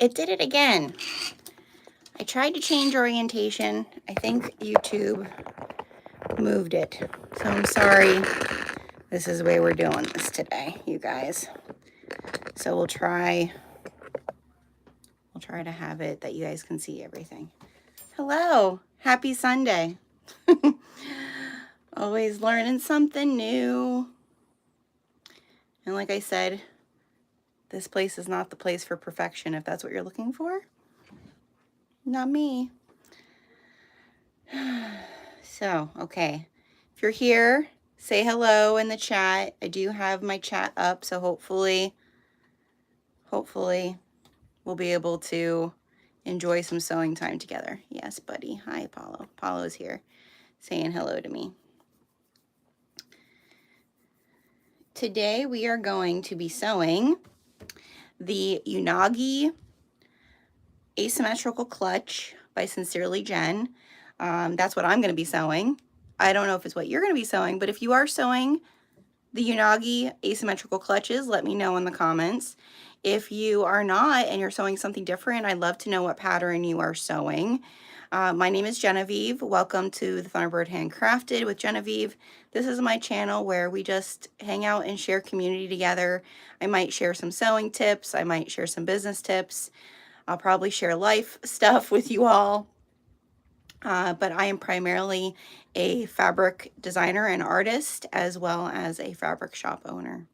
It did it again. I tried to change orientation. I think YouTube moved it. So I'm sorry. This is the way we're doing this today, you guys. So we'll try to have it that you guys can see everything. Hello. Happy Sunday. Always learning something new. And like I said, this place is not the place for perfection if that's what you're looking for. Not me. So, okay. If you're here, say hello in the chat. I do have my chat up, so hopefully we'll be able to enjoy some sewing time together. Yes, buddy. Hi, Apollo. Apollo's here saying hello to me. Today we are going to be sewing the Unagi Asymmetrical Clutch by Sincerely Jen. That's what I'm going to be sewing. I don't know if it's what you're going to be sewing, but if you are sewing the Unagi asymmetrical clutches, let me know in the comments. If you are not and you're sewing something different, I'd love to know what pattern you are sewing. My name is Genevieve. Welcome to the Thunderbird Handcrafted with Genevieve. This is my channel where we just hang out and share community together. I might share some sewing tips. I might share some business tips. I'll probably share life stuff with you all. But I am primarily a fabric designer and artist, as well as a fabric shop owner.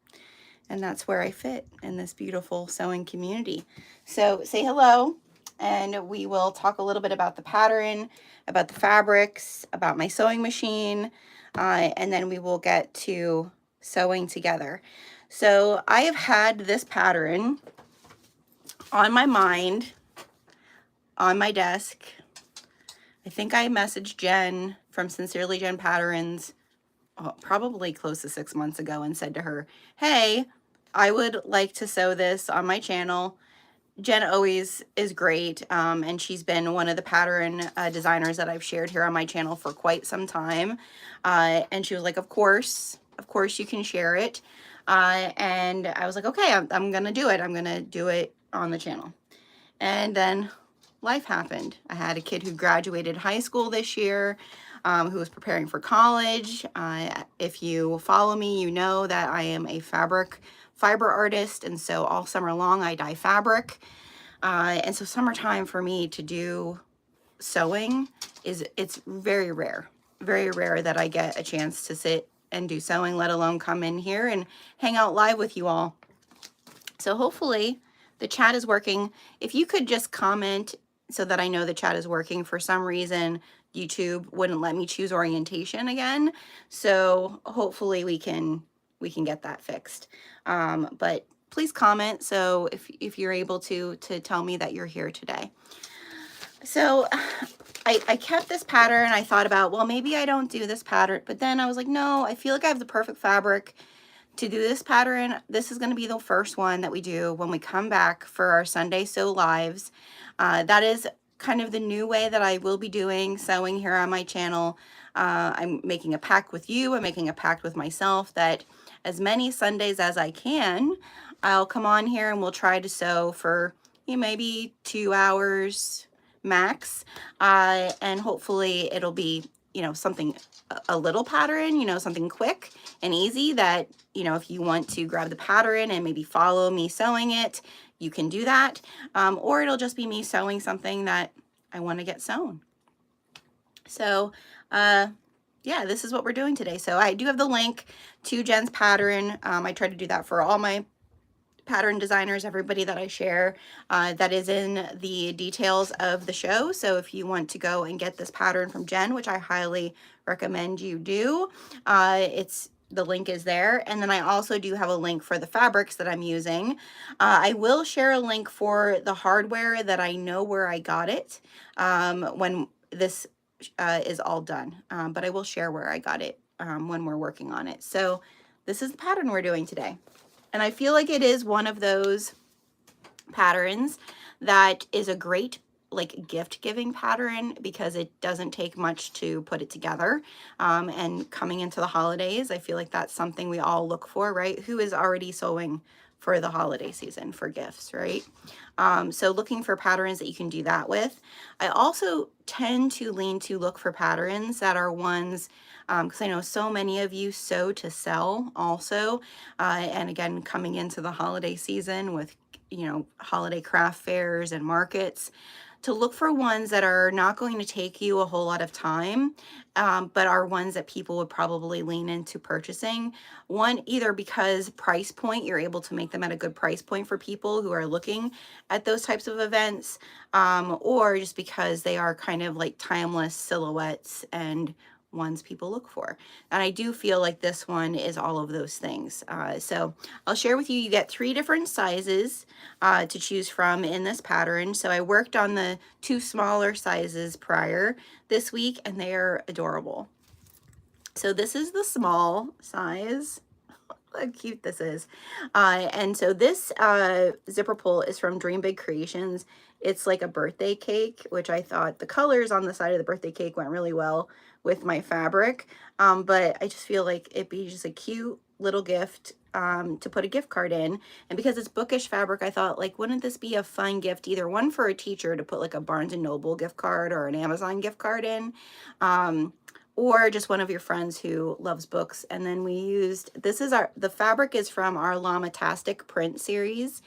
And that's where I fit in this beautiful sewing community. So say hello, and we will talk a little bit about the pattern, about the fabrics, about my sewing machine, and then we will get to sewing together. So I have had this pattern on my mind, on my desk. I think I messaged Jen from Sincerely Jen Patterns probably close to 6 months ago and said to her, hey, I would like to sew this on my channel. Jen always is great, and she's been one of the pattern designers that I've shared here on my channel for quite some time. And she was like, of course you can share it. And I was like, okay, I'm going to do it. I'm going to do it on the channel. And then life happened. I had a kid who graduated high school this year, who was preparing for college. If you follow me, you know that I am a fiber artist, and so all summer long I dye fabric. And so summertime for me to do sewing it's very rare that I get a chance to sit and do sewing, let alone come in here and hang out live with you all. So hopefully the chat is working. If you could just comment so that I know the chat is working. For some reason, YouTube wouldn't let me choose orientation again. So hopefully we can get that fixed. But please comment. So if you're able to tell me that you're here today. So I kept this pattern. I thought about, well, maybe I don't do this pattern, but then I was like, no, I feel like I have the perfect fabric to do this pattern. This is going to be the first one that we do when we come back for our Sunday Sew Lives. That is kind of the new way that I will be doing sewing here on my channel. I'm making a pact with you. I'm making a pact with myself that as many Sundays as I can, I'll come on here and we'll try to sew for maybe 2 hours max. And hopefully it'll be, something, a little pattern, something quick and easy that, if you want to grab the pattern and maybe follow me sewing it, you can do that. Or it'll just be me sewing something that I want to get sewn. So, yeah, this is what we're doing today. So I do have the link to Jen's pattern. I try to do that for all my pattern designers, everybody that I share. That is in the details of the show. So if you want to go and get this pattern from Jen, which I highly recommend you do, the link is there. And then I also do have a link for the fabrics that I'm using. I will share a link for the hardware that I know where I got it when this is all done. But I will share where I got it when we're working on it. So this is the pattern we're doing today. And I feel like it is one of those patterns that is a great gift giving pattern because it doesn't take much to put it together. And coming into the holidays, I feel like that's something we all look for, right? Who is already sewing for the holiday season for gifts, right? So looking for patterns that you can do that with. I also tend to lean to look for patterns that are ones, because I know so many of you sew to sell also. And again, coming into the holiday season with, holiday craft fairs and markets, to look for ones that are not going to take you a whole lot of time, but are ones that people would probably lean into purchasing. One, either because price point, you're able to make them at a good price point for people who are looking at those types of events, or just because they are kind of like timeless silhouettes and ones people look for. And I do feel like this one is all of those things. So I'll share with you, you get 3 different sizes to choose from in this pattern. So I worked on the 2 smaller sizes prior this week, and they are adorable. So this is the small size. Look how cute this is. And so this zipper pull is from Dream Big Creations. It's like a birthday cake, which I thought the colors on the side of the birthday cake went really well with my fabric. But I just feel like it'd be just a cute little gift to put a gift card in. And because it's bookish fabric, I thought, like, wouldn't this be a fun gift, either one for a teacher to put like a Barnes & Noble gift card or an Amazon gift card in, or just one of your friends who loves books. And then we used, the fabric is from our Llama-tastic print series.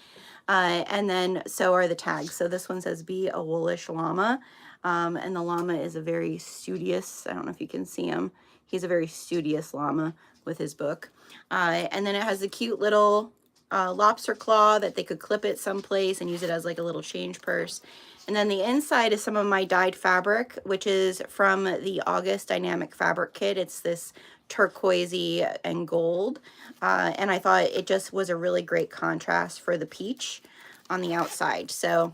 And then so are the tags. So this one says, be a woolish llama. And the llama is a very studious, I don't know if you can see him. He's a very studious llama with his book. And then it has a cute little lobster claw that they could clip it someplace and use it as like a little change purse. And then the inside is some of my dyed fabric, which is from the August Dynamic Fabric Kit. It's this turquoisey and gold. And I thought it just was a really great contrast for the peach on the outside. So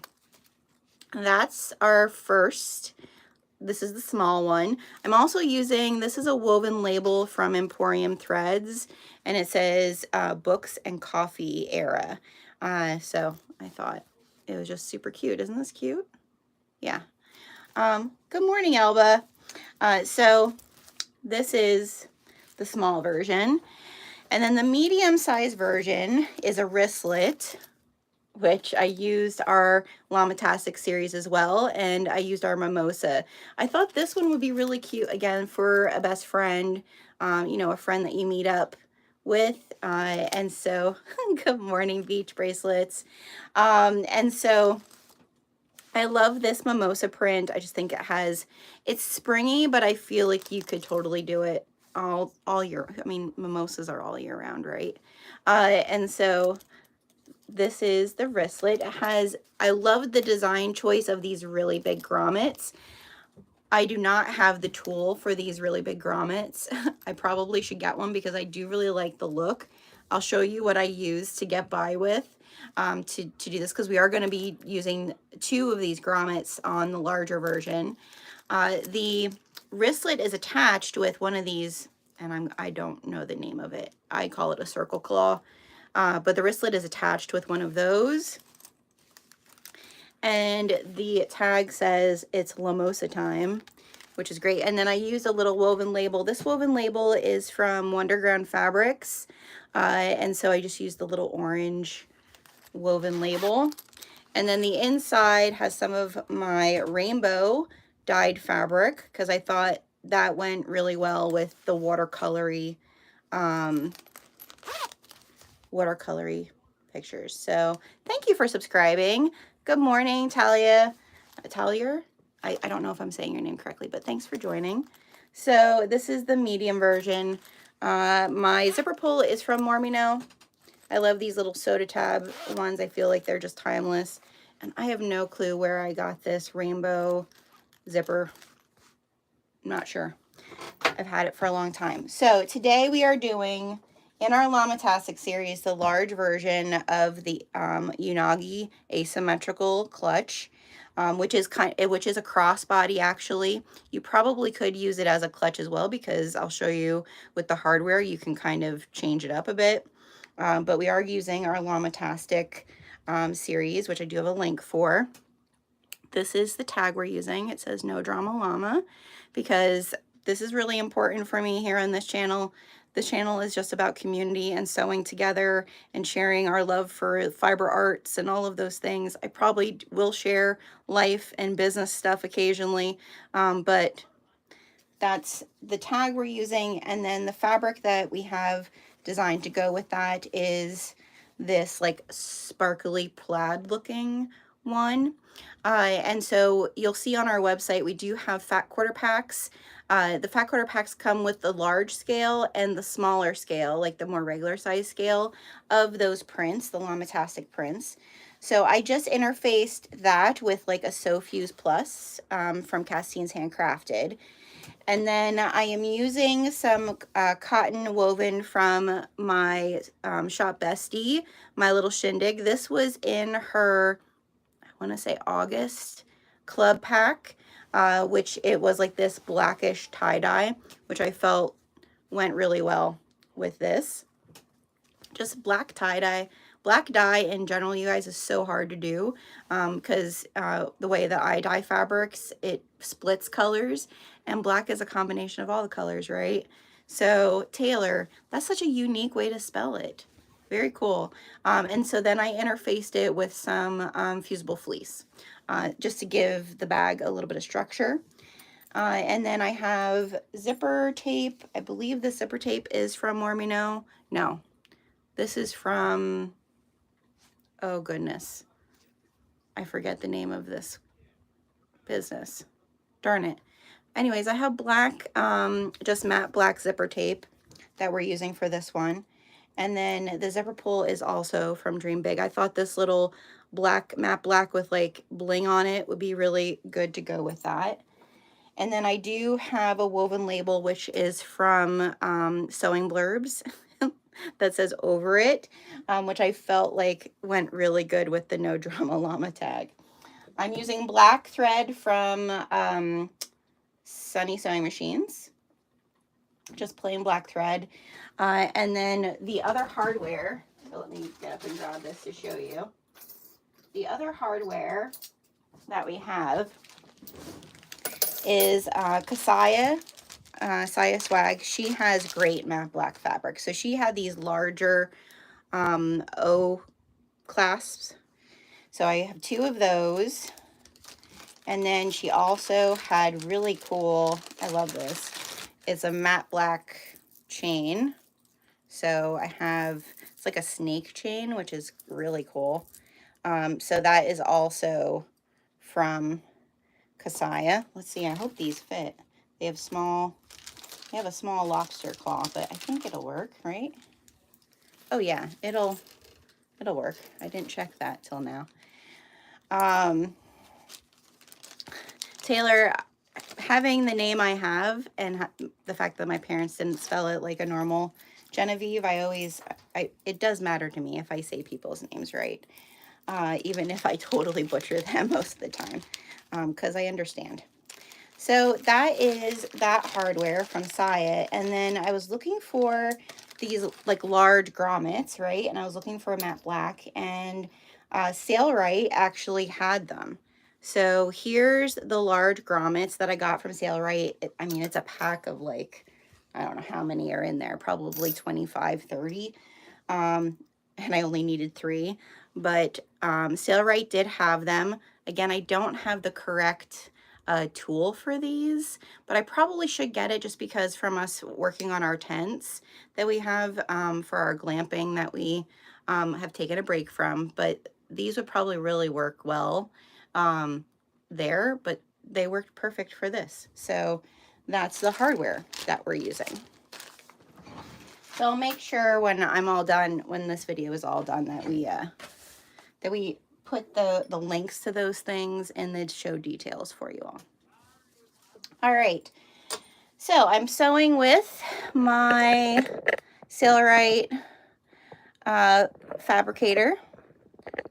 that's our first. This is the small one. I'm also using, this is a woven label from Emporium Threads, and it says Books and Coffee Era. So I thought it was just super cute. Isn't this cute? Yeah. Good morning, Elba. So this is the small version. And then the medium-sized version is a wristlet, which I used our Llama-tastic series as well, and I used our Mimosa. I thought this one would be really cute, again, for a best friend, a friend that you meet up with. And so, good morning, beach bracelets. And so I love this Mimosa print. I just think it's springy, but I feel like you could totally do it all year. I mean, mimosas are all year round, right? And so this is the wristlet. I love the design choice of these really big grommets. I do not have the tool for these really big grommets. I probably should get one because I do really like the look. I'll show you what I use to get by with to do this, because we are going to be using 2 of these grommets on the larger version. The wristlet is attached with one of these, and I don't know the name of it. I call it a circle claw. But the wristlet is attached with one of those. And the tag says it's Lamosa time, which is great. And then I used a little woven label. This woven label is from Wonderground Fabrics. And so I just used the little orange woven label. And then the inside has some of my rainbow dyed fabric, because I thought that went really well with the watercolory pictures. So thank you for subscribing. Good morning, Talia. I don't know if I'm saying your name correctly, but thanks for joining. So this is the medium version. My zipper pull is from Mormino. I love these little soda tab ones. I feel like they're just timeless. And I have no clue where I got this rainbow zipper. I'm not sure. I've had it for a long time. So today we are doing, in our Llama-tastic series, the large version of the Unagi asymmetrical clutch, which is a crossbody. Actually, you probably could use it as a clutch as well, because I'll show you with the hardware you can kind of change it up a bit. But we are using our Llama-tastic series, which I do have a link for. This is the tag we're using. It says No Drama Llama, because this is really important for me here on this channel, This channel is just about community and sewing together and sharing our love for fiber arts and all of those things. I probably will share life and business stuff occasionally, but that's the tag we're using. And then the fabric that we have designed to go with that is this like sparkly plaid looking one. And so you'll see on our website, we do have fat quarter packs. The fat quarter packs come with the large scale and the smaller scale, like the more regular size scale of those prints, the Llamatastic prints. So I just interfaced that with like a Sew Fuse Plus from Castine's Handcrafted. And then I am using some cotton woven from my Shop Bestie, My Little Shindig. This was in her, I want to say August club pack, which it was like this blackish tie-dye, which I felt went really well with this. Just black tie-dye. Black dye in general, you guys, is so hard to do because the way that I dye fabrics, it splits colors, and black is a combination of all the colors, right? So Taylor, that's such a unique way to spell it. Very cool. And so then I interfaced it with some fusible fleece just to give the bag a little bit of structure. And then I have zipper tape. I believe the zipper tape is from Mormino. No, this is from, oh goodness, I forget the name of this business. Darn it. Anyways, I have black, just matte black zipper tape that we're using for this one. And then the zipper pull is also from Dream Big. I thought this little black, matte black with like bling on it would be really good to go with that. And then I do have a woven label, which is from Sewing Blurbs. That says Over It, which I felt like went really good with the No Drama Llama tag. I'm using black thread from Sunny Sewing Machines, just plain black thread. And then the other hardware, so let me get up and grab this to show you. The other hardware that we have is Kasaya. Saya Swag. She has great matte black fabric. So she had these larger O clasps. So I have 2 of those. And then she also had really cool, I love this, it's a matte black chain. So I have, it's like a snake chain, which is really cool. So that is also from Kasaya. Let's see, I hope these fit. They have a small lobster claw, but I think it'll work, right? Oh yeah, it'll work. I didn't check that till now. Taylor, having the name I have and the fact that my parents didn't spell it like a normal Genevieve, it does matter to me if I say people's names right, even if I totally butcher them most of the time, because I understand. So that is that hardware from Saya. And then I was looking for these like large grommets, right? And I was looking for a matte black, and Sailrite actually had them. So here's the large grommets that I got from Sailrite. I mean, it's a pack of like, I don't know how many are in there, probably 25, 30. And I only needed 3. But Sailrite did have them. Again, I don't have the correct tool for these, but I probably should get it just because from us working on our tents that we have for our glamping that we have taken a break from. But these would probably really work well there, but they worked perfect for this. So that's the hardware that we're using. So I'll make sure when I'm all done, when this video is all done, that we put the links to those things in the show details for you all. All right, so I'm sewing with my Sailrite fabricator,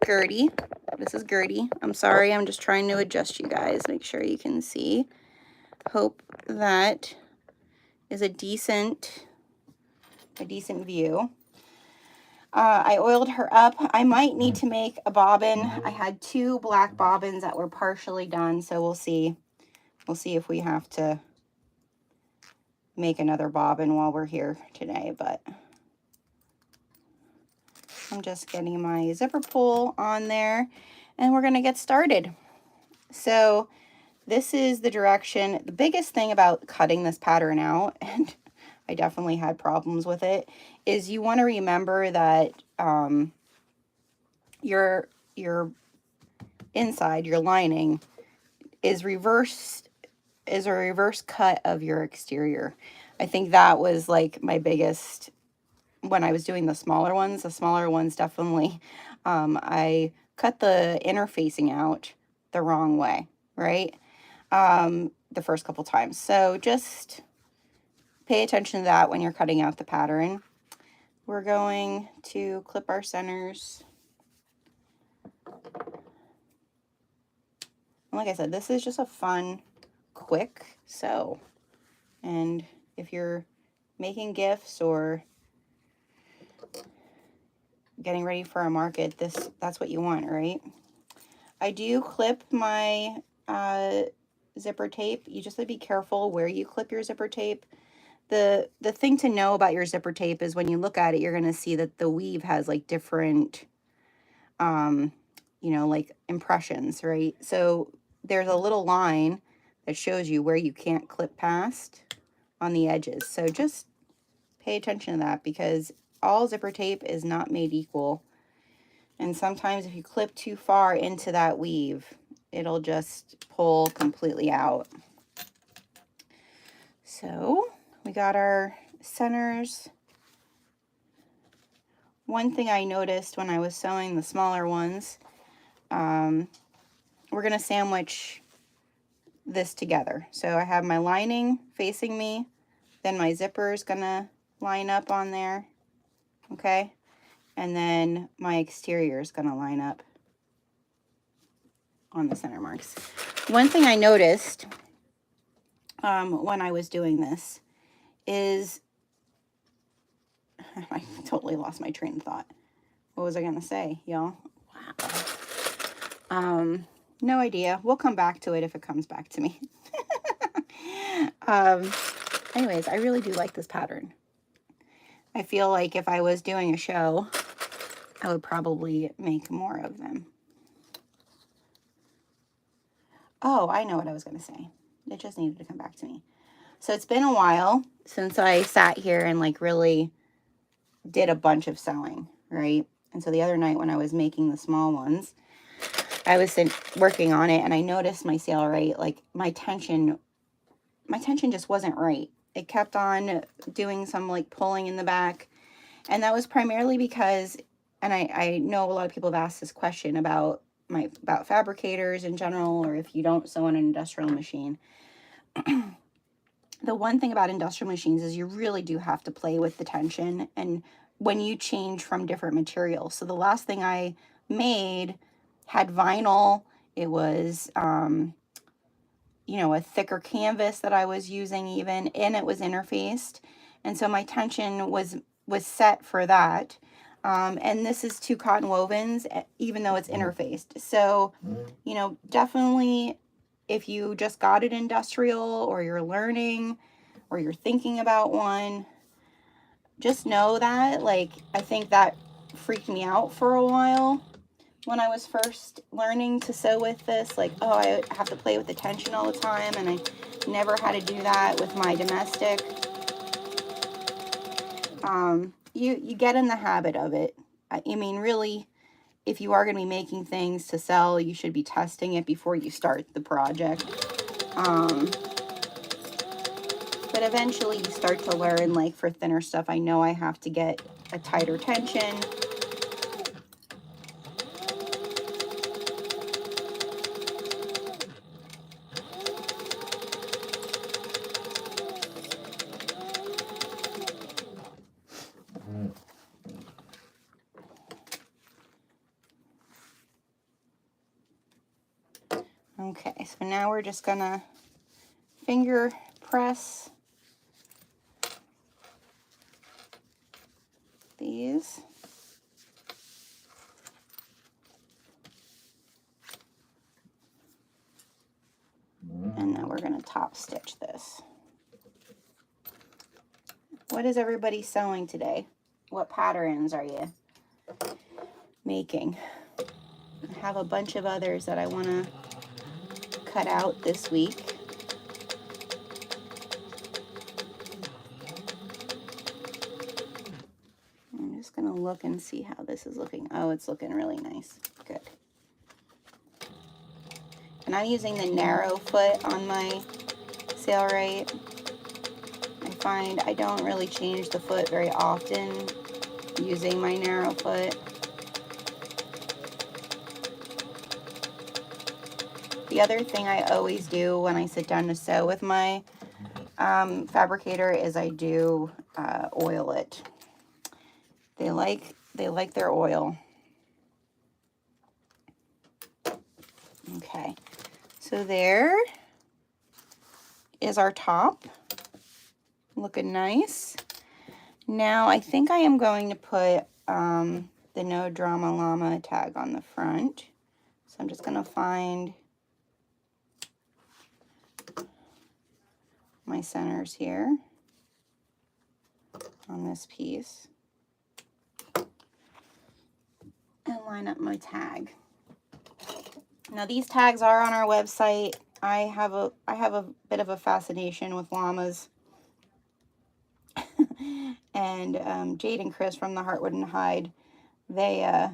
Gertie. This is Gertie. I'm sorry, I'm just trying to adjust you guys, make sure you can see. Hope that is a decent view. I oiled her up. I might need to make a bobbin. I had 2 black bobbins that were partially done, so we'll see. We'll see if we have to make another bobbin while we're here today, but I'm just getting my zipper pull on there and we're going to get started. So this is the direction. The biggest thing about cutting this pattern out, and I definitely had problems with it, is you want to remember that your inside, your lining, is a reverse cut of your exterior. I think that was like my biggest, when I was doing the smaller ones definitely, I cut the interfacing out the wrong way, right? The first couple times. So just pay attention to that when you're cutting out the pattern. We're going to clip our centers. And like I said, this is just a fun, quick sew. And if you're making gifts or getting ready for a market, that's what you want, right? I do clip my zipper tape. You just have to be careful where you clip your zipper tape. The thing to know about your zipper tape is when you look at it, you're going to see that the weave has like different, you know, like impressions, right? So there's a little line that shows you where you can't clip past on the edges. So just pay attention to that, because all zipper tape is not made equal. And sometimes if you clip too far into that weave, it'll just pull completely out. So we got our centers. One thing I noticed when I was sewing the smaller ones, we're going to sandwich this together. So I have my lining facing me, then my zipper is going to line up on there, okay? And then my exterior is going to line up on the center marks. One thing I noticed when I was doing this is, I totally lost my train of thought. What was I going to say, y'all? Wow. No idea. We'll come back to it if it comes back to me. Anyways, I really do like this pattern. I feel like if I was doing a show, I would probably make more of them. Oh, I know what I was going to say. It just needed to come back to me. So it's been a while since I sat here and like really did a bunch of sewing, right? And so the other night when I was making the small ones, I was working on it and I noticed my sail rate, like my tension just wasn't right. It kept on doing some like pulling in the back. And that was primarily because, and I know a lot of people have asked this question about fabricators in general, or if you don't sew on an industrial machine. The one thing about industrial machines is you really do have to play with the tension and when you change from different materials. So the last thing I made had vinyl. It was, you know, a thicker canvas that I was using even, and it was interfaced. And so my tension was set for that. And this is 2 cotton wovens, even though it's interfaced. So, you know, definitely if you just got it industrial or you're learning or you're thinking about one, just know that, like, I think that freaked me out for a while when I was first learning to sew with this. Like, oh, I have to play with the tension all the time, and I never had to do that with my domestic. You get in the habit of it. I mean, really, if you are going to be making things to sell, you should be testing it before you start the project. But eventually you start to learn, like for thinner stuff, I know I have to get a tighter tension. Okay, so now we're just gonna finger press these. And then we're gonna top stitch this. What is everybody sewing today? What patterns are you making? I have a bunch of others that I want to cut out this week. I'm just going to look and see how this is looking. Oh, it's looking really nice. Good. And I'm using the narrow foot on my Sailrite. I find I don't really change the foot very often using my narrow foot. The other thing I always do when I sit down to sew with my fabricator is I do oil it. They like their oil. Okay, so there is our top, looking nice. Now I think I am going to put the No Drama Llama tag on the front. So I'm just going to find my centers here on this piece and line up my tag. Now these tags are on our website. I have a bit of a fascination with llamas. And Jade and Chris from the Heartwood and Hide, they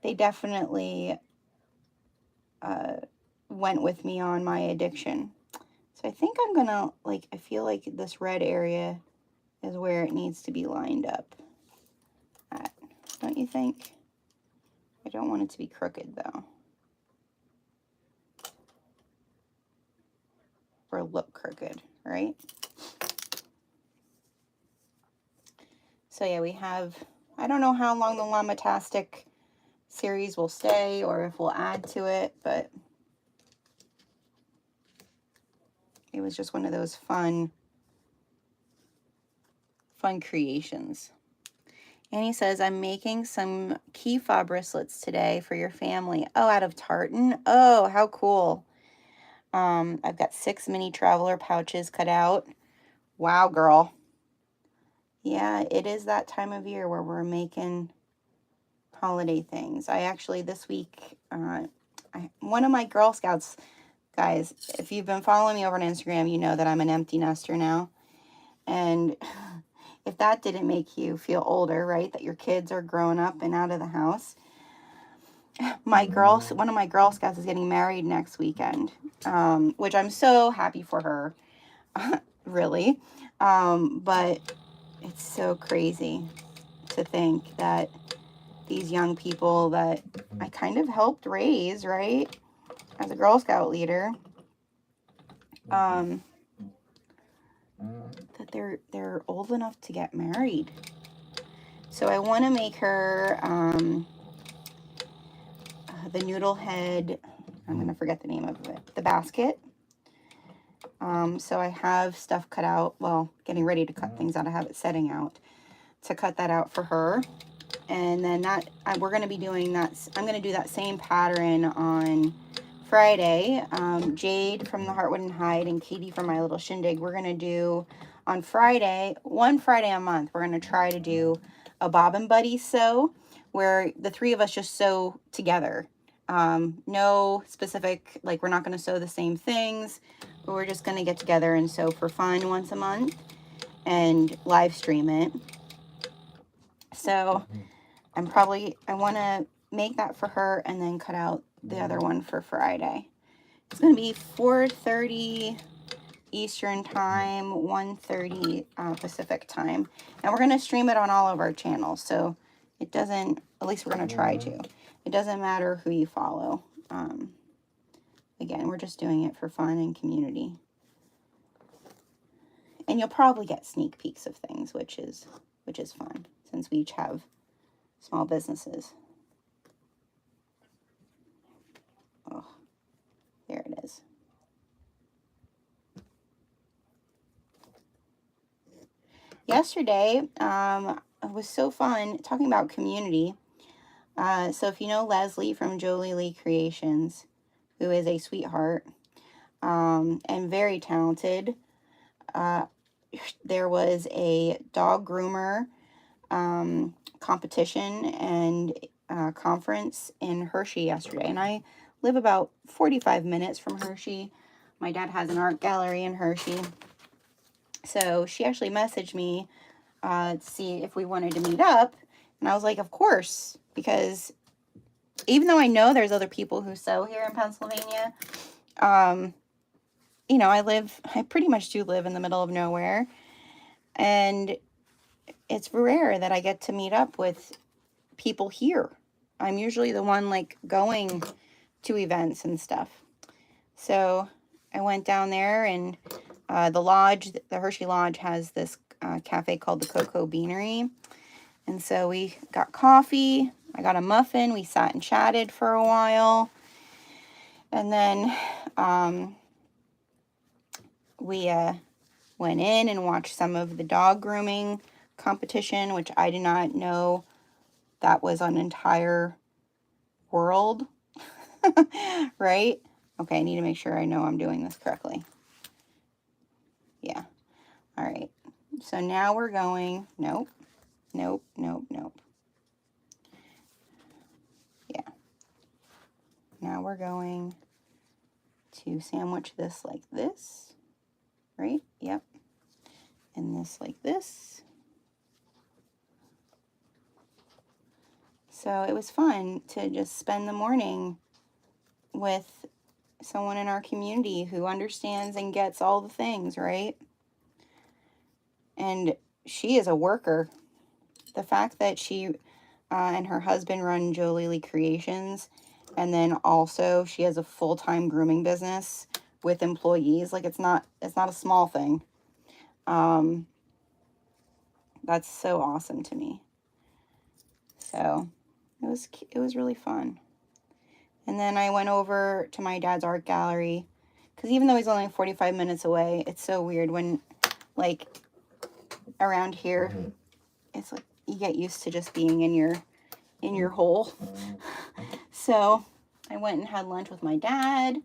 they definitely went with me on my addiction. So I think I'm gonna, like, I feel like this red area is where it needs to be lined up at, don't you think? I don't want it to be crooked though, or look crooked, right? So yeah, we have, I don't know how long the Llamatastic series will stay or if we'll add to it, but it was just one of those fun creations. And he says, I'm making some key fob wristlets today for your family. Oh, out of tartan. Oh, how cool. I've got 6 mini traveler pouches cut out. Wow, girl. Yeah, it is that time of year where we're making holiday things. I actually, this week, one of my Girl Scouts, guys, if you've been following me over on Instagram, you know that I'm an empty nester now. And if that didn't make you feel older, right, that your kids are growing up and out of the house, one of my Girl Scouts is getting married next weekend, which I'm so happy for her, really. But it's so crazy to think that these young people that I kind of helped raise, right, as a Girl Scout leader, that they're old enough to get married. So I want to make her the noodle head, I'm going to forget the name of it, the basket. So I have stuff cut out, well, getting ready to cut things out. I have it setting out to cut that out for her. And then we're going to be doing that. I'm going to do that same pattern on Friday. Jade from the Heartwood and Hide and Katie from My Little Shindig, we're going to do on Friday, one Friday a month, we're going to try to do a Bob and Buddy sew where the 3 of us just sew together. No specific, like, we're not going to sew the same things, but we're just going to get together and sew for fun once a month and live stream it. So I want to make that for her and then cut out the other one for Friday. It's going to be 4:30 Eastern time, 1:30 Pacific time. And we're going to stream it on all of our channels. So it doesn't, at least we're going to try to. It doesn't matter who you follow. Again, we're just doing it for fun and community. And you'll probably get sneak peeks of things, which is fun, since we each have small businesses. Oh, there it is. Yesterday, it was so fun talking about community. So if you know Leslie from Jolie Lee Creations, who is a sweetheart and very talented, there was a dog groomer competition and conference in Hershey yesterday, and I live about 45 minutes from Hershey. My dad has an art gallery in Hershey, so she actually messaged me to see if we wanted to meet up, and I was like, of course, because even though I know there's other people who sew here in Pennsylvania, you know, I pretty much do live in the middle of nowhere, and it's rare that I get to meet up with people here. I'm usually the one like going to events and stuff. So I went down there, and the lodge, the Hershey Lodge, has this cafe called the Cocoa Beanery. And so we got coffee. I got a muffin. We sat and chatted for a while. And then we went in and watched some of the dog grooming competition, which I did not know that was an entire world. Right? Okay, I need to make sure I know I'm doing this correctly. Yeah. All right. So now we're going, nope. Yeah. Now we're going to sandwich this like this, right? Yep. And this like this. So it was fun to just spend the morning with someone in our community who understands and gets all the things, right? And she is a worker. The fact that she and her husband run Jolie Lee Creations, and then also she has a full-time grooming business with employees, like it's not a small thing. That's so awesome to me. So it was really fun. And then I went over to my dad's art gallery, because even though he's only 45 minutes away, it's so weird when, like, around here, it's like you get used to just being in your hole. So I went and had lunch with my dad,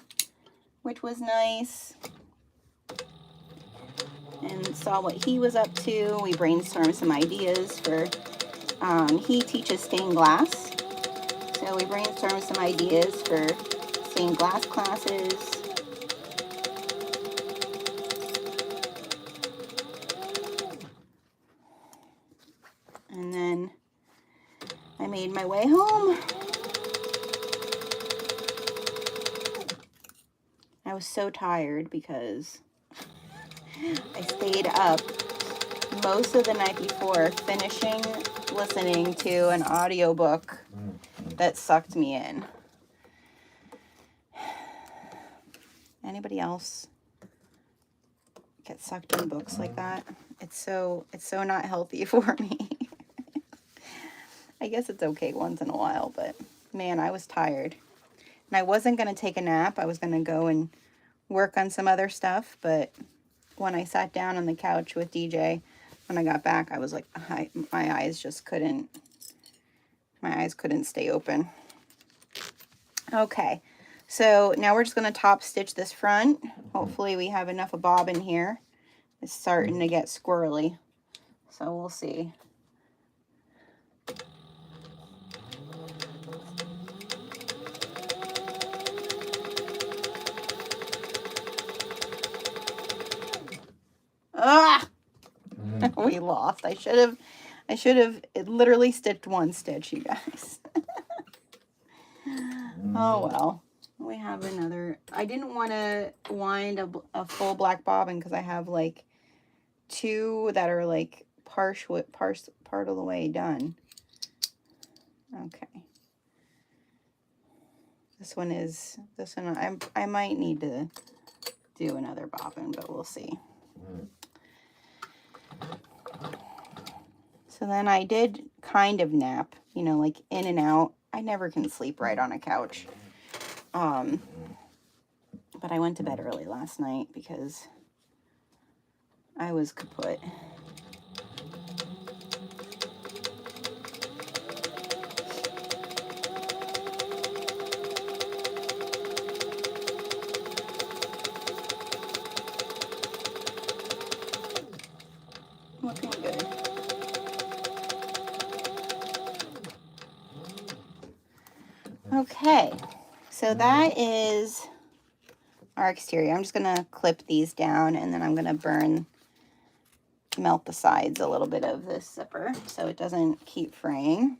which was nice, and saw what he was up to. We brainstormed some ideas for, he teaches stained glass, so we brainstormed some ideas for stained glass classes. And then I made my way home. I was so tired because I stayed up most of the night before finishing listening to an audiobook that sucked me in. Anybody else get sucked in books like that? It's so not healthy for me. I guess it's okay once in a while, but man, I was tired. And I wasn't going to take a nap. I was going to go and work on some other stuff, but when I sat down on the couch with DJ, when I got back, I was like, my eyes couldn't stay open. Okay, so now we're just going to top stitch this front. Hopefully we have enough of bobbin here. It's starting to get squirrely, so we'll see. Ah! We lost. I should have it literally stitched one stitch, you guys. Oh well. We have another. I didn't want to wind a full black bobbin because I have like two that are like part of the way done. Okay. This one I might need to do another bobbin, but we'll see. So then I did kind of nap, you know, like in and out. I never can sleep right on a couch. But I went to bed early last night because I was kaput. Okay, so that is our exterior. I'm just gonna clip these down and then I'm gonna melt the sides a little bit of this zipper so it doesn't keep fraying.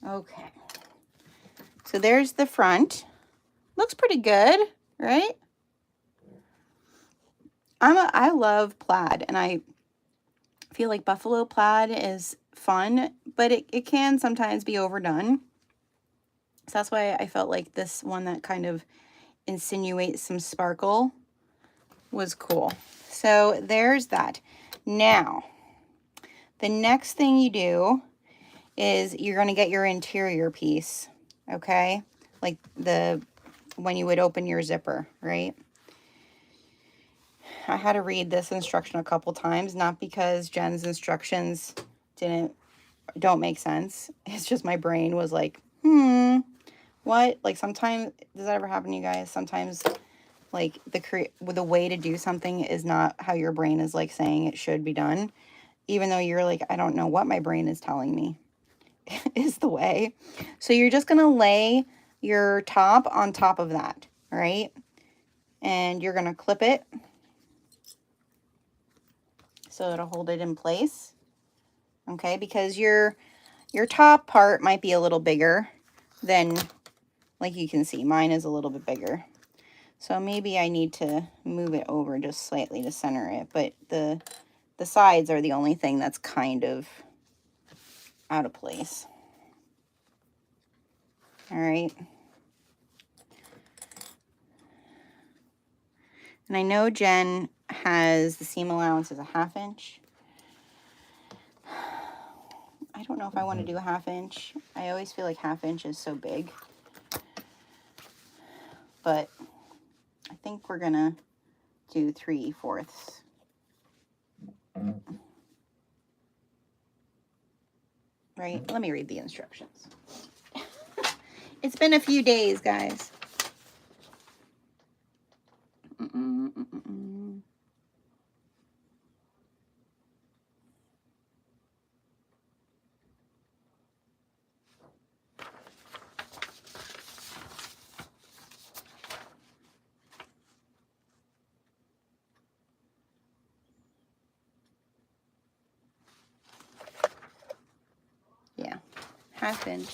Okay, so there's the front. Looks pretty good, right? I love plaid, and I feel like buffalo plaid is fun, but it can sometimes be overdone. So that's why I felt like this one that kind of insinuates some sparkle was cool. So there's that. Now, the next thing you do is you're going to get your interior piece, okay? Like when you would open your zipper, right? I had to read this instruction a couple times, not because Jen's instructions don't make sense. It's just my brain was like, what? Like sometimes, does that ever happen to you guys? Sometimes like the way to do something is not how your brain is like saying it should be done. Even though you're like, I don't know what my brain is telling me is the way. So you're just going to lay your top on top of that, right? And you're going to clip it so it'll hold it in place. Okay, because your top part might be a little bigger than, like you can see, mine is a little bit bigger. So maybe I need to move it over just slightly to center it, but the sides are the only thing that's kind of out of place. All right. And I know Jen has the seam allowance as a 1/2 inch. I don't know if I want to do a 1/2 inch. I always feel like 1/2 inch is so big. But I think we're going to do 3/4. Right? Let me read the instructions. It's been a few days, guys. Yeah, 1/2 inch.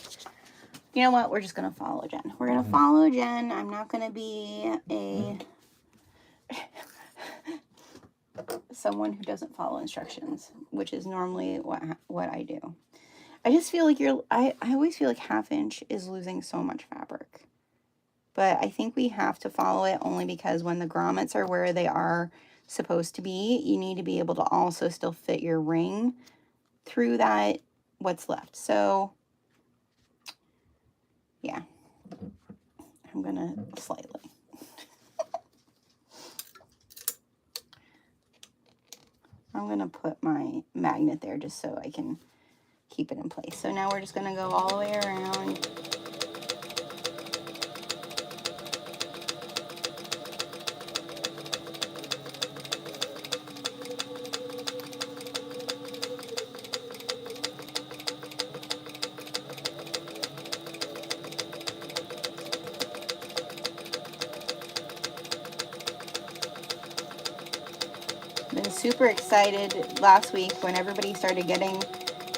You know what? We're just going to follow Jen. We're going to follow Jen. I'm not going to be someone who doesn't follow instructions, which is normally what I do. I just feel like I always feel like 1/2 inch is losing so much fabric. But I think we have to follow it only because when the grommets are where they are supposed to be, you need to be able to also still fit your ring through that, what's left. So, yeah, I'm going to slightly. I'm going to put my magnet there just so I can keep it in place. So now we're just going to go all the way around. Been super excited last week when everybody started getting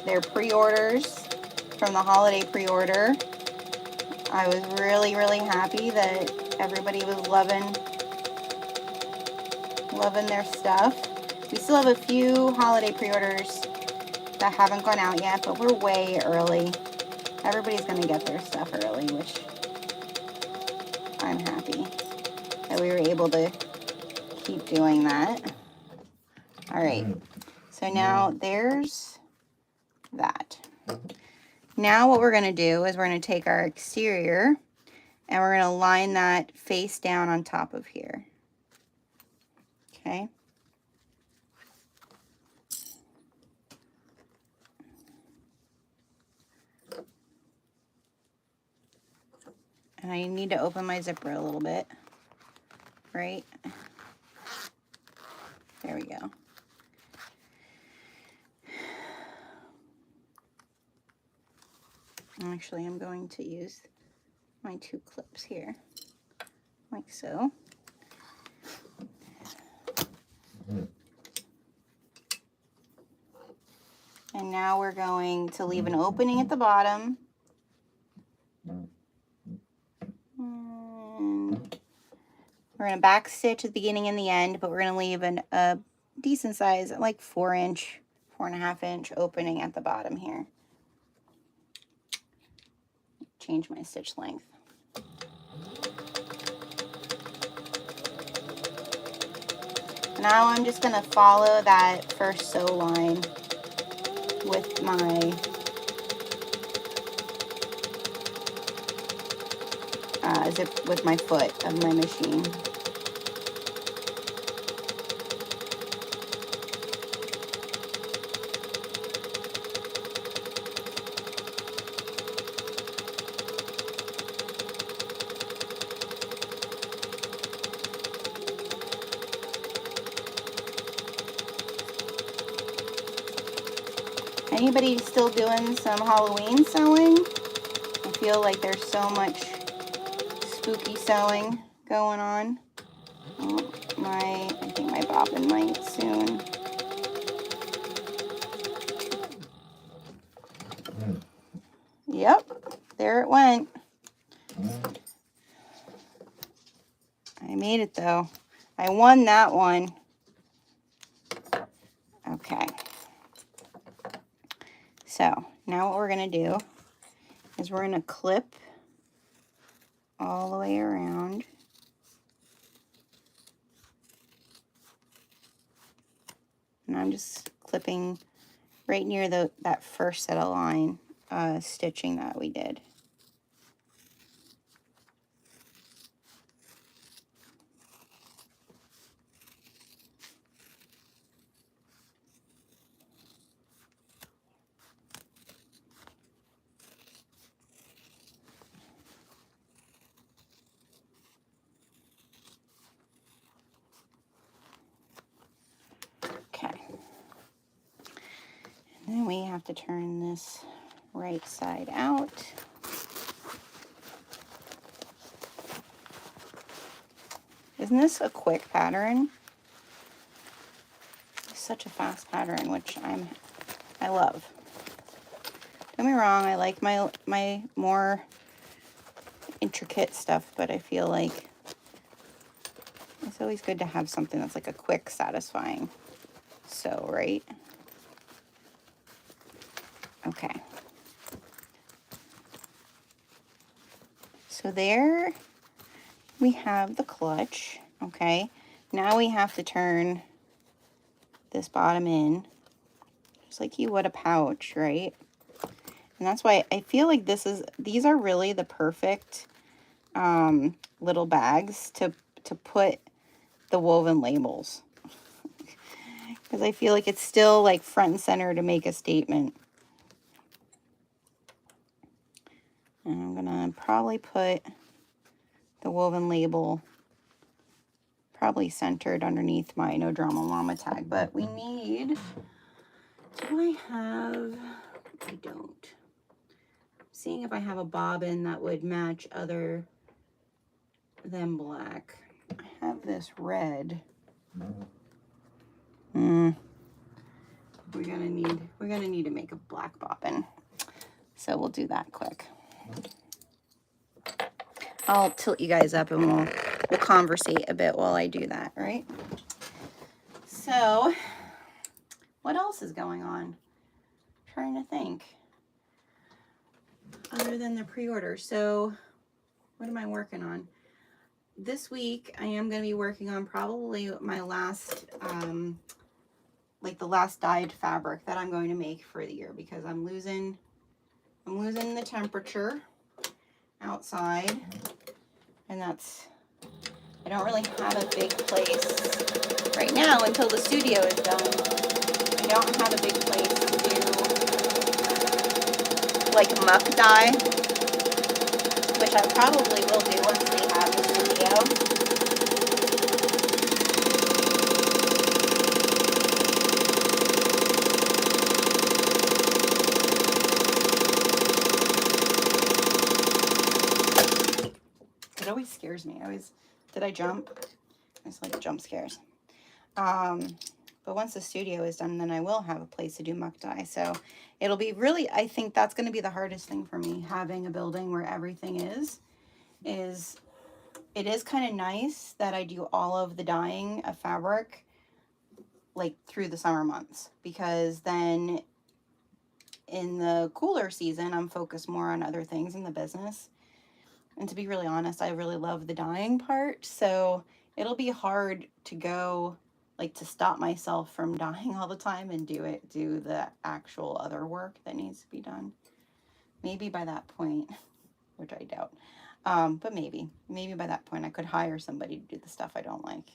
their pre-orders from the holiday pre-order. I was really, really happy that everybody was loving their stuff. We still have a few holiday pre-orders that haven't gone out yet, but we're way early. Everybody's going to get their stuff early, which I'm happy that we were able to keep doing that. All right, so now there's that. Now what we're going to do is we're going to take our exterior and we're going to line that face down on top of here. Okay. And I need to open my zipper a little bit. right? There we go. Actually, I'm going to use my 2 clips here, like so. And now we're going to leave an opening at the bottom. And we're going to back stitch at the beginning and the end, but we're going to leave a decent size, like 4-inch, 4.5-inch opening at the bottom here. Change my stitch length. Now I'm just going to follow that first sew line with my with my foot of my machine. Anybody still doing some Halloween sewing? I feel like there's so much spooky sewing going on. Oh, I think my bobbin might soon. Yep, there it went. I made it though. I won that one. Okay. So now what we're going to do is we're going to clip all the way around. And I'm just clipping right near that first set of line stitching that we did. Then we have to turn this right side out. Isn't this a quick pattern? It's such a fast pattern, which I love. Don't get me wrong, I like my more intricate stuff, but I feel like it's always good to have something that's like a quick, satisfying sew, right? Okay. So there we have the clutch, okay? Now we have to turn this bottom in, just like you would a pouch, right? And that's why I feel like these are really the perfect little bags to put the woven labels. Because I feel like it's still like front and center to make a statement. And I'm gonna probably put the woven label probably centered underneath my No Drama Mama tag, but we need, do I have, I don't. I'm seeing if I have a bobbin that would match other than black. I have this red. We're gonna need to make a black bobbin. So we'll do that quick. I'll tilt you guys up and we'll conversate a bit while I do that, right? So, what else is going on? I'm trying to think. Other than the pre-order. So, what am I working on? This week, I am going to be working on probably my last, like the last dyed fabric that I'm going to make for the year, because I'm losing the temperature outside, and I don't really have a big place right now until the studio is done. I don't have a big place to like muck dye, which I probably will do once we have the studio. always scares me. Did I jump? It's like jump scares. But once the studio is done, then I will have a place to do muck dye. So it'll be really, I think that's going to be the hardest thing for me, having a building where everything is it is kind of nice that I do all of the dyeing of fabric like through the summer months, because then in the cooler season, I'm focused more on other things in the business. And to be really honest, I really love the dyeing part. So it'll be hard to go, like, to stop myself from dyeing all the time and do the actual other work that needs to be done. Maybe by that point, which I doubt, but maybe by that point I could hire somebody to do the stuff I don't like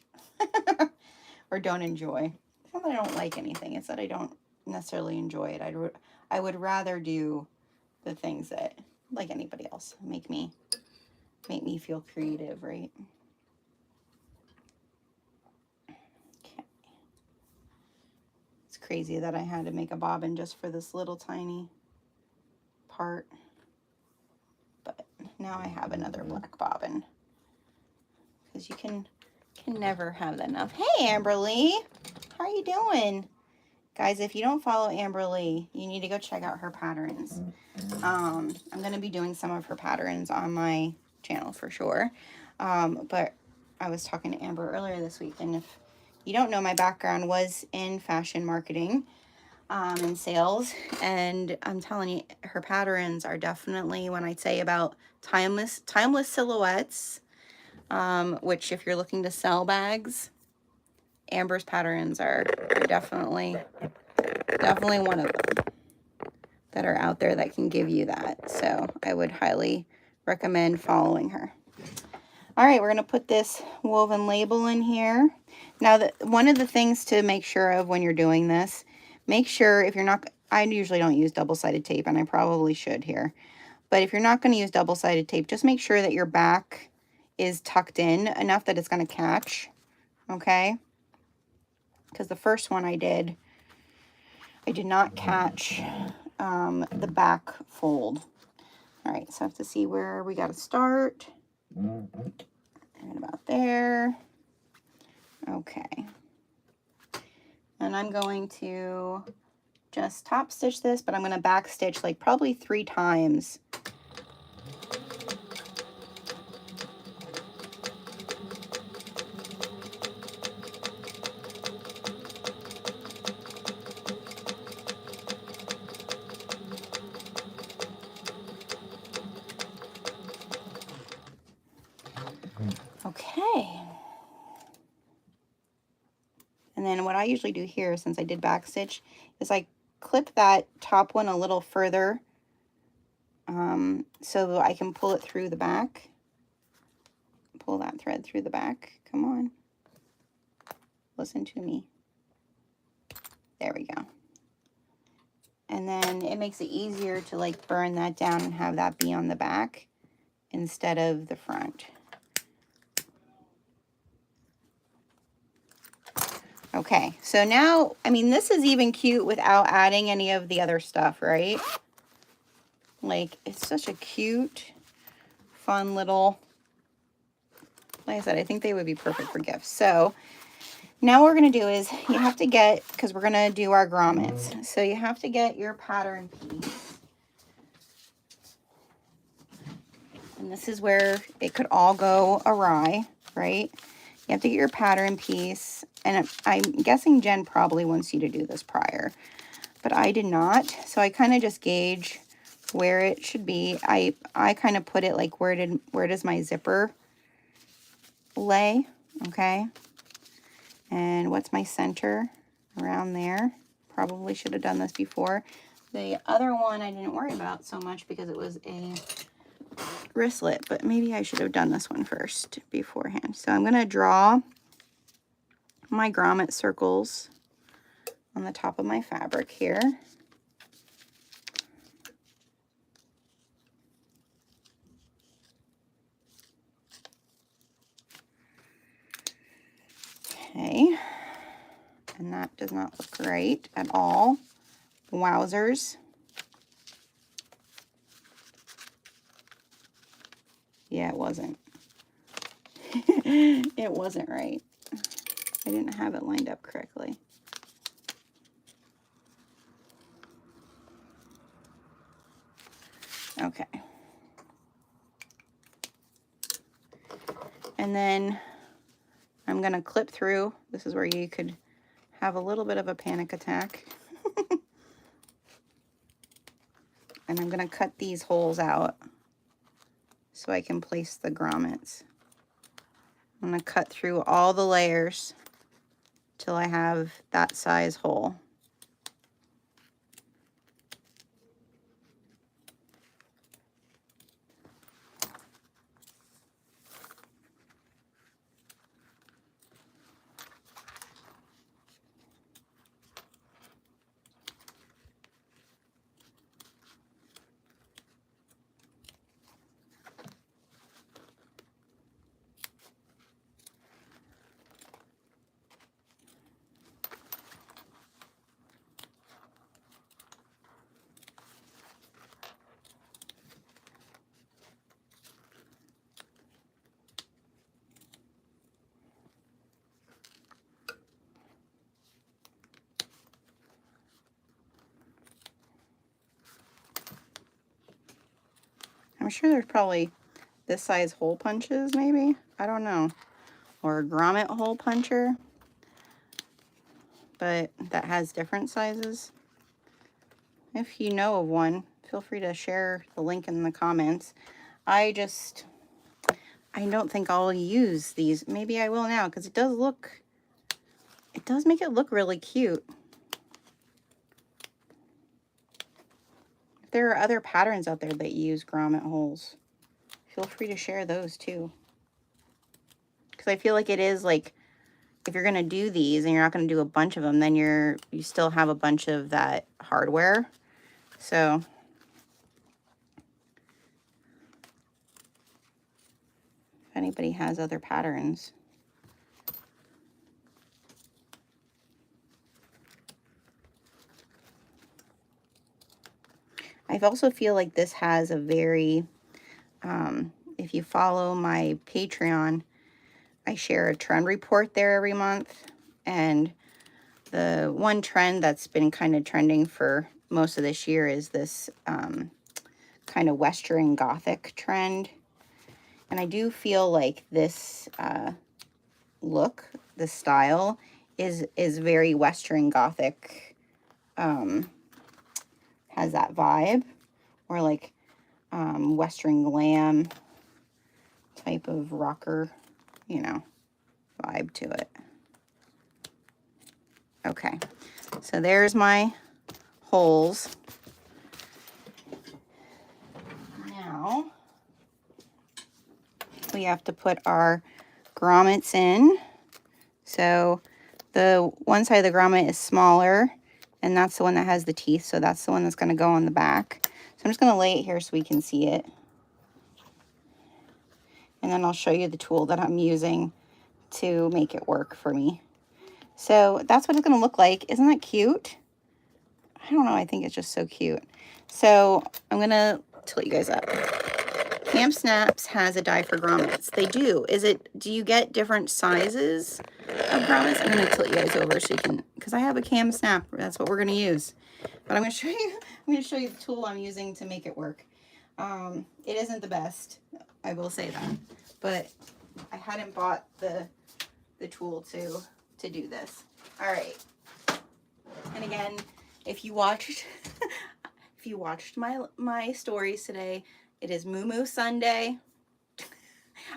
or don't enjoy. It's not that I don't like anything, it's that I don't necessarily enjoy it. I would rather do the things that, like anybody else, make me feel creative, right? Okay. It's crazy that I had to make a bobbin just for this little tiny part. But now I have another black bobbin, because you can never have enough. Hey, Amberly, how are you doing? Guys, if you don't follow Amberly, you need to go check out her patterns. I'm going to be doing some of her patterns on my channel for sure. But I was talking to Amber earlier this week, and if you don't know, my background was in fashion marketing and sales, and I'm telling you, her patterns are definitely, when I say about timeless silhouettes, which if you're looking to sell bags, Amber's patterns are definitely one of them that are out there that can give you that. So I would highly recommend following her. All right, we're going to put this woven label in here. Now, one of the things to make sure of when you're doing this, make sure, if you're not, I usually don't use double-sided tape, and I probably should here. But if you're not going to use double-sided tape, just make sure that your back is tucked in enough that it's going to catch, okay? Because the first one I did not catch the back fold. All right, so I have to see where we got to start. Right about there. Okay. And I'm going to just top stitch this, but I'm going to back stitch like probably 3 times. Okay. And then what I usually do here, since I did back stitch, is I clip that top one a little further so I can pull it through the back. Pull that thread through the back. Come on. Listen to me. There we go. And then it makes it easier to like burn that down and have that be on the back instead of the front. Okay, so now, I mean, this is even cute without adding any of the other stuff, right? Like, it's such a cute, fun little, like I said, I think they would be perfect for gifts. So now what we're going to do is you have to get, because we're going to do our grommets. So you have to get your pattern piece. And this is where it could all go awry, right? You have to get your pattern piece. And I'm guessing Jen probably wants you to do this prior, but I did not. So I kind of just gauge where it should be. I kind of put it like, where does my zipper lay? Okay. And what's my center? Around there. Probably should have done this before. The other one I didn't worry about so much because it was a wristlet, but maybe I should have done this one first beforehand. So I'm going to draw my grommet circles on the top of my fabric here. Okay, and that does not look right at all. Wowzers. Yeah, it wasn't. It wasn't right. I didn't have it lined up correctly. Okay. And then I'm going to clip through. This is where you could have a little bit of a panic attack. And I'm going to cut these holes out so I can place the grommets. I'm going to cut through all the layers till I have that size hole. I'm sure there's probably this size hole punches, maybe. I don't know. Or a grommet hole puncher. But that has different sizes. If you know of one, feel free to share the link in the comments. I don't think I'll use these. Maybe I will now, because it does make it look really cute. If there are other patterns out there that use grommet holes, feel free to share those too. Because I feel like it is like, if you're going to do these and you're not going to do a bunch of them, then you still have a bunch of that hardware. So if anybody has other patterns. I also feel like this has a very, if you follow my Patreon, I share a trend report there every month. And the one trend that's been kind of trending for most of this year is this kind of Western Gothic trend. And I do feel like this look, the style, is very Western Gothic, has that vibe, or like Western glam type of rocker, you know, vibe to it. Okay, so there's my holes. Now we have to put our grommets in. So the one side of the grommet is smaller, and that's the one that has the teeth, so that's the one that's going to go on the back. So I'm just going to lay it here so we can see it. And then I'll show you the tool that I'm using to make it work for me. So that's what it's going to look like. Isn't that cute? I don't know. I think it's just so cute. So I'm going to tilt you guys up. Camp Snaps has a die for grommets. They do. Do you get different sizes of grommets? I'm going to tilt you guys over so you can, because I have a Cam Snap. That's what we're going to use. But I'm going to show you the tool I'm using to make it work. It isn't the best, I will say that. But I hadn't bought the tool to do this. All right. And again, if you watched my stories today, it is Moo Moo Sunday.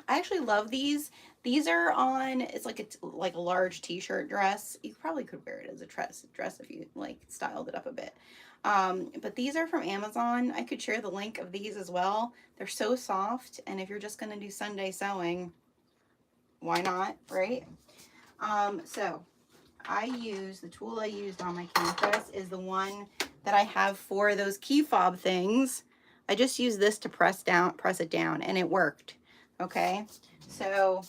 I actually love these. These are on, it's like a large t-shirt dress. You probably could wear it as a dress if you like styled it up a bit. But these are from Amazon. I could share the link of these as well. They're so soft, and if you're just going to do Sunday sewing, why not, right? So the tool I used on my camp dress is the one that I have for those key fob things. I just used this to press it down, and it worked. Okay, so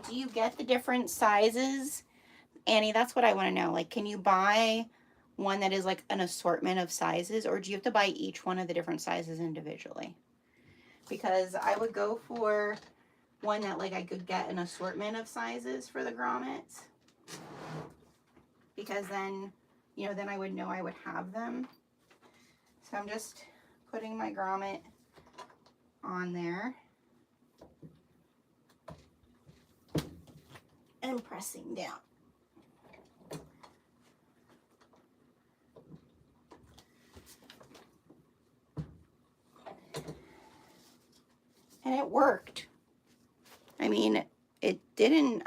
do you get the different sizes? Annie, that's what I want to know. Like, can you buy one that is like an assortment of sizes, or do you have to buy each one of the different sizes individually? Because I would go for one that like I could get an assortment of sizes for the grommets, because then, you know, then I would know I would have them. So I'm just putting my grommet on there and pressing down. And it worked. I mean, it didn't,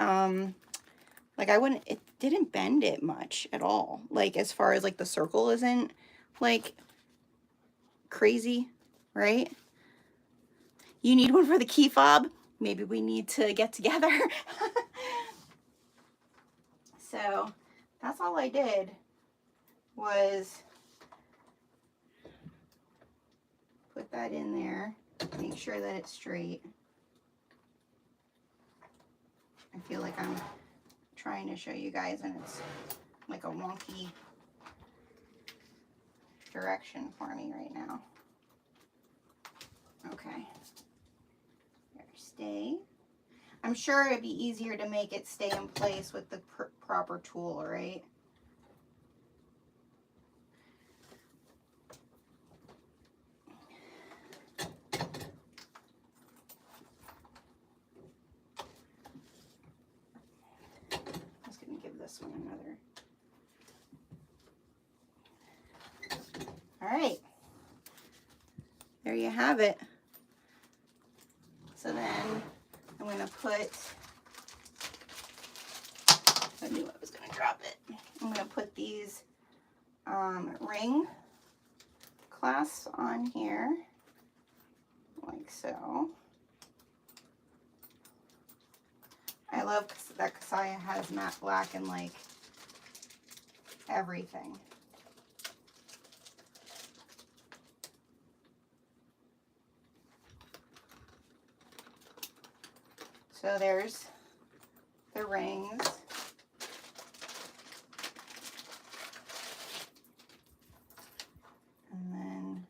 like it didn't bend it much at all. Like as far as like the circle isn't like crazy, right? You need one for the key fob? Maybe we need to get together. So that's all I did was put that in there, make sure that it's straight. I feel like I'm trying to show you guys and it's like a wonky direction for me right now. Okay. There, stay. I'm sure it'd be easier to make it stay in place with the proper tool, right? I was gonna give this one another. All right. There you have it. So then I'm going to put, I knew I was going to drop it. I'm going to put these ring clasps on here, like so. I love that Kasaya has matte black and like everything. So there's the rings. And then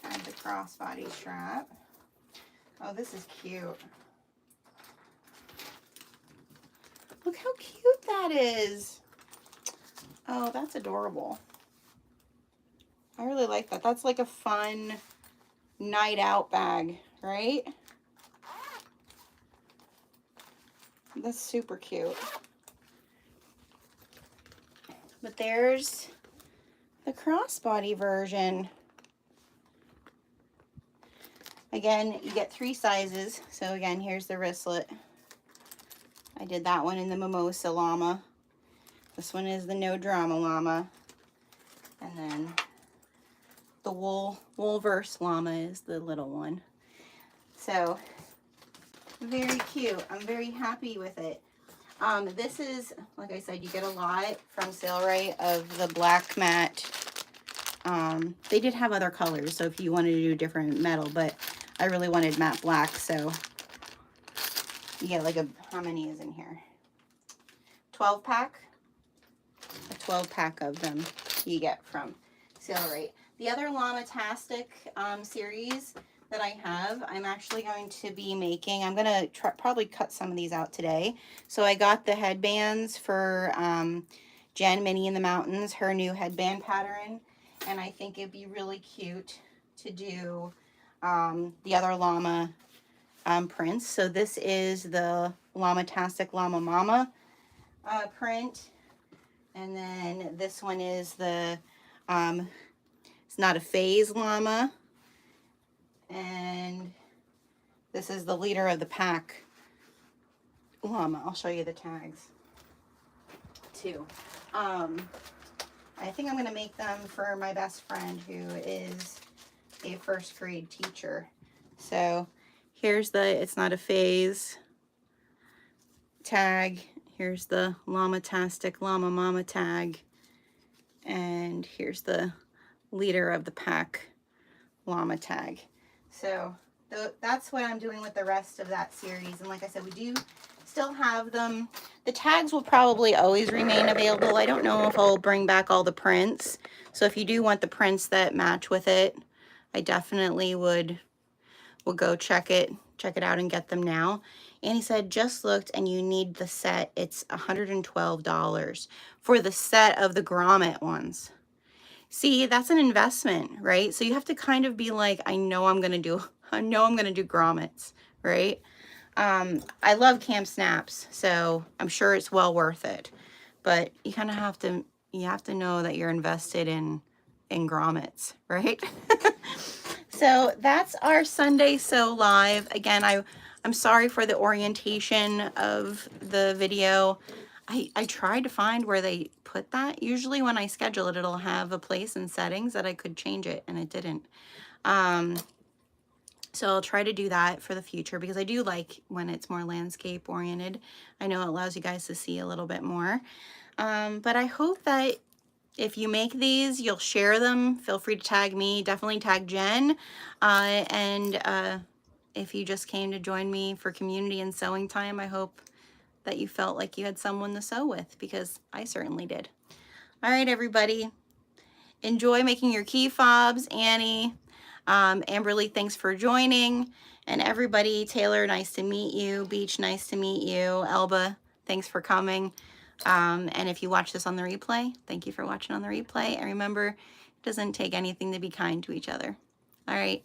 add the crossbody strap. Oh, this is cute. Look how cute that is. Oh, that's adorable. I really like that. That's like a fun night out bag, right? That's super cute. But there's the crossbody version. Again, you get 3 sizes. So again, here's the wristlet. I did that one in the Mimosa Llama. This one is the No Drama Llama. And then the Woolverse Llama is the little one. So very cute. I'm very happy with it. This is, like I said, you get a lot from Sailrite of the black matte. They did have other colors, so if you wanted to do different metal, but I really wanted matte black, so you get like how many is in here? 12 pack? A 12 pack of them you get from Sailrite. The other Llama-tastic series that I have, I'm actually going to be making, I'm going to probably cut some of these out today. So I got the headbands for Jen, Minnie in the Mountains, her new headband pattern. And I think it'd be really cute to do the other llama prints. So this is the Llama-tastic Llama Mama print. And then this one is the, it's not a phase llama. And this is the leader of the pack llama. I'll show you the tags too. I think I'm going to make them for my best friend who is a first grade teacher. So here's the It's Not a Phase tag. Here's the Llama-tastic Llama Mama tag. And here's the leader of the pack llama tag. So that's what I'm doing with the rest of that series. And like I said, we do still have them. The tags will probably always remain available. I don't know if I'll bring back all the prints. So if you do want the prints that match with it, I definitely would will go check it out and get them now. And he said, just looked and you need the set. It's $112 for the set of the grommet ones. See, that's an investment, right? So you have to kind of be like, I know I'm going to do grommets, right? I love Camp Snaps, so I'm sure it's well worth it. But you kind of have to, know that you're invested in grommets, right? So that's our Sunday Sew Live. Again, I'm sorry for the orientation of the video. I tried to find where they put that. Usually when I schedule it, it'll have a place in settings that I could change it, and it didn't. So I'll try to do that for the future because I do like when it's more landscape oriented. I know it allows you guys to see a little bit more. But I hope that if you make these, you'll share them. Feel free to tag me. Definitely tag Jen. If you just came to join me for community and sewing time, I hope that you felt like you had someone to sew with, because I certainly did. All right, everybody. Enjoy making your key fobs. Annie, Amberly, thanks for joining. And everybody, Taylor, nice to meet you. Beach, nice to meet you. Elba, thanks for coming. And if you watch this on the replay, thank you for watching on the replay. And remember, it doesn't take anything to be kind to each other. All right.